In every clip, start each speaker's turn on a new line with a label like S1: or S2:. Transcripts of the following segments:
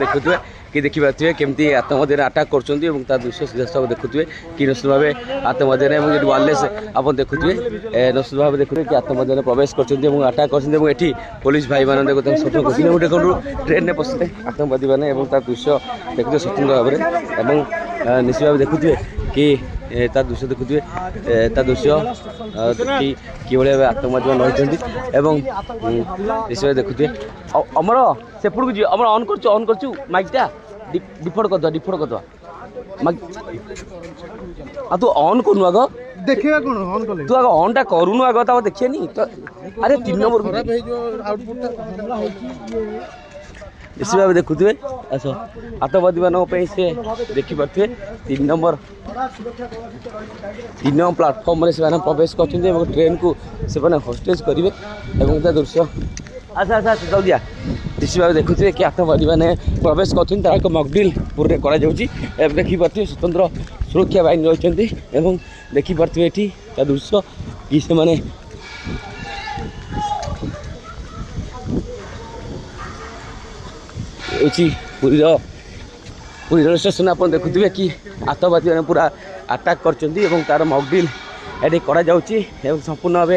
S1: देखुए कि देखिए केमती आतंकवादी आटाक कर दृश्य सीधा सब देखुए कि निश्चित भाव आतंकवादी वायरलेस आप देखुए निश्चित भाव देखुए कि आतंकवादी प्रवेश कर आटाक कर पुलिस भाई मैंने सतर्क कर देखो ट्रेन में पशे आतंकवादी मैंने दृश्य देखुए स्वतंत्र भाव में निश्चित भाव देखुए कि दृश्य देखुए दृश्य कि भाई आतंकवादी मैंने रही निश्चित भाव देखुए अमर सेपट को जी अमर अन कर माइकटा डिफोल्ड करद तू ऑन करूँ आग
S2: देखिए कौन ऑन
S1: तू आग ऑन टा करूँ आग तो देखिए नी तो अरे 3 नंबर निश्चित भाव देखुए आस आतंकवादी मानी से देखिपे 3 नंबर प्लाटफर्म में से प्रवेश कर ट्रेन को से होस्टेज करेंगे दृश्य अच्छा अच्छा जल्दी निश्चित भाव देखुए कि आतंकवादी मैंने प्रवेश कर मकड्रिल पूरे देखिपे स्वतंत्र सुरक्षा बाहिनी रही देखिपे ये दृश्य कि से पुरी रेल स्टेशन आप देखुए कि आतंकवादी मैंने पूरा आटाक कर तार मकड्रिल ये संपूर्ण भाव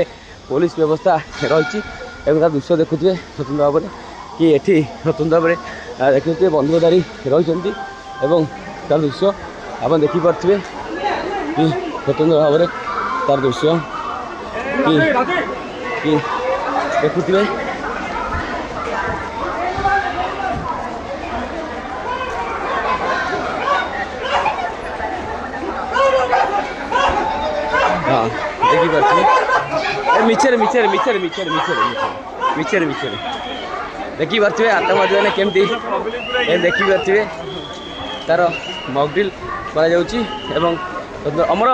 S1: पुलिस व्यवस्था रही दृश्य देखुए स्वतंत्र भाव में कि ये स्वतंत्र भाव में देखुए बंधुकधारी रही तार दृश्य आप देखिपे कि स्वतंत्र भाव में तार दृश्य कि देखुए हाँ देखिपे मिछर मिछर मिछर मिछर मिछर मिछर मिछर देखिपे आतंकवादी मैंने केमती देखिपे तार मकड्रिल कर अमर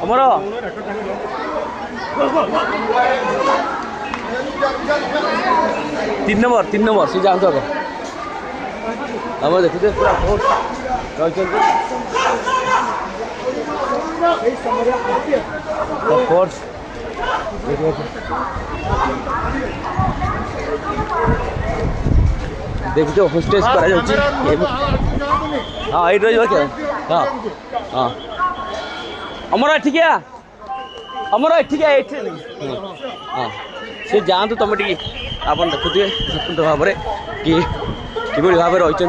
S1: अमर 3 नंबर से जातु आग आम देखुए पूरा फोर्स देखो होस्टेज कर हाँ ये क्या हाँ हाँ अमर ठीक है अमर ठीक है हाँ सी जातु तुम टी आप देखुए स्वतंत्र भाव में कि भाव रही से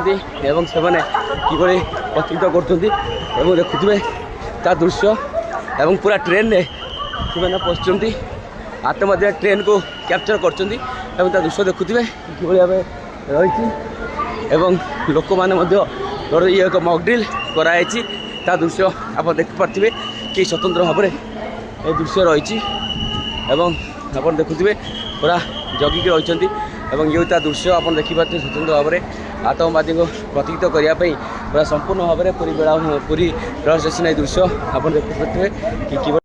S1: प्रतिनिधित्व कर देखुए ता दृश्य एवं पूरा ट्रेन में से पशुंट आतंकवादी ट्रेन को कैप्चर कर दृश्य देखुए कि भाव रही लोक मैंने ये एक मकड्रिल कराई दृश्य आप देखिपे कि स्वतंत्र भाव में ये दृश्य रही आप देखुए पूरा जगिक रही ये दृश्य आप देखिपे स्वतंत्र भाव में आतंकवादी को प्रतिहित करने पूरा संपूर्ण भाव में पूरी रेल स्टेशन दृश्य आप देखिपे कि